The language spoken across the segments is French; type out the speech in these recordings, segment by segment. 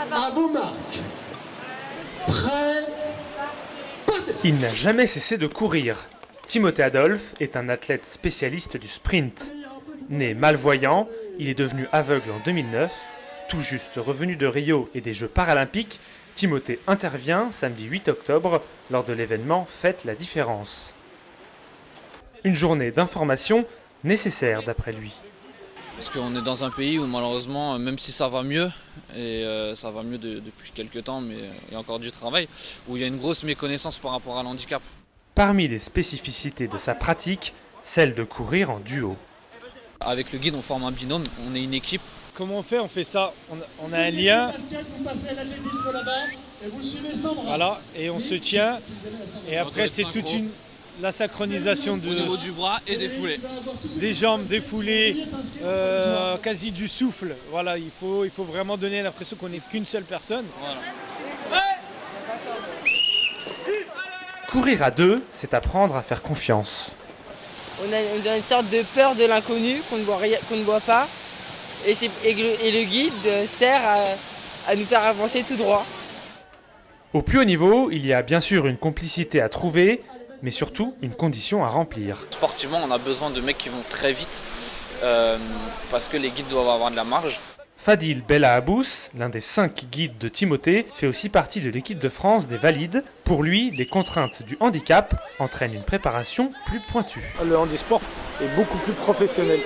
À vos marques. Prêt. Partez. Il n'a jamais cessé de courir. Timothée Adolphe est un athlète spécialiste du sprint. Né malvoyant, il est devenu aveugle en 2009. Tout juste revenu de Rio et des Jeux paralympiques, Timothée intervient samedi 8 octobre lors de l'événement Faites la différence. Une journée d'information nécessaire d'après lui. Parce qu'on est dans un pays où malheureusement, même si ça va mieux, et ça va mieux depuis quelques temps, mais il y a encore du travail, où il y a une grosse méconnaissance par rapport à l'handicap. Parmi les spécificités de sa pratique, celle de courir en duo. Avec le guide, on forme un binôme, on est une équipe. Comment on fait ça, on a un lien, Vous passez à l'athlétisme là-bas et vous le suivez sans bras. voilà, et on se tient, et après c'est toute la synchronisation Au niveau du bras et des foulées. des jambes, des foulées, quasi du souffle. Voilà, il faut vraiment donner l'impression qu'on n'est qu'une seule personne. Voilà. Courir à deux, c'est apprendre à faire confiance. On a une sorte de peur de l'inconnu qu'on ne voit pas. Et le guide sert à nous faire avancer tout droit. Au plus haut niveau, il y a bien sûr une complicité à trouver, mais surtout une condition à remplir. Sportivement, on a besoin de mecs qui vont très vite, parce que les guides doivent avoir de la marge. Fadil Bella-Abous, l'un des 5 guides de Timothée, fait aussi partie de l'équipe de France des valides. Pour lui, les contraintes du handicap entraînent une préparation plus pointue. Le handisport est beaucoup plus professionnel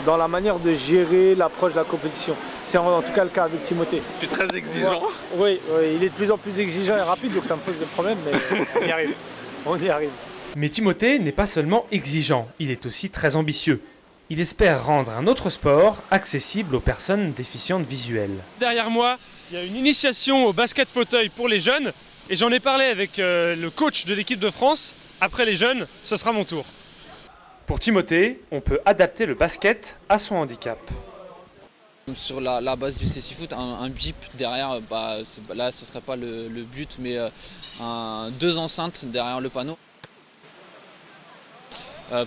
dans la manière de gérer l'approche de la compétition. C'est en tout cas le cas avec Timothée. Je suis très exigeant. Oui, il est de plus en plus exigeant et rapide, donc ça me pose des problèmes, mais on y arrive. On y arrive. Mais Timothée n'est pas seulement exigeant, il est aussi très ambitieux. Il espère rendre un autre sport accessible aux personnes déficientes visuelles. Derrière moi, il y a une initiation au basket fauteuil pour les jeunes et j'en ai parlé avec le coach de l'équipe de France. Après les jeunes, ce sera mon tour. Pour Timothée, on peut adapter le basket à son handicap. Sur la base du cécifoot, un bip derrière, là ce serait pas le but, mais 2 enceintes derrière le panneau.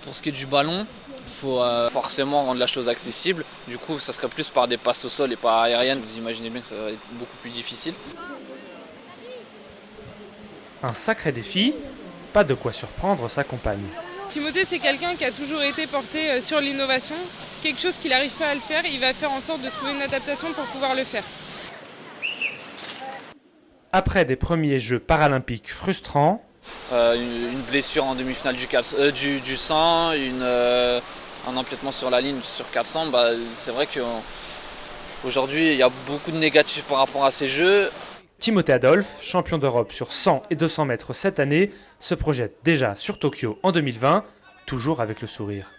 Pour ce qui est du ballon, il faut forcément rendre la chose accessible. Du coup, ça serait plus par des passes au sol et pas aériennes. Vous imaginez bien que ça va être beaucoup plus difficile. Un sacré défi, pas de quoi surprendre sa compagne. Timothée, c'est quelqu'un qui a toujours été porté sur l'innovation. C'est quelque chose qu'il n'arrive pas à le faire, il va faire en sorte de trouver une adaptation pour pouvoir le faire. Après des premiers Jeux paralympiques frustrants, Une blessure en demi-finale du 100, un empiètement sur la ligne sur 400, c'est vrai qu'aujourd'hui il y a beaucoup de négatifs par rapport à ces Jeux. Timothée Adolphe, champion d'Europe sur 100 et 200 mètres cette année, se projette déjà sur Tokyo en 2020, toujours avec le sourire.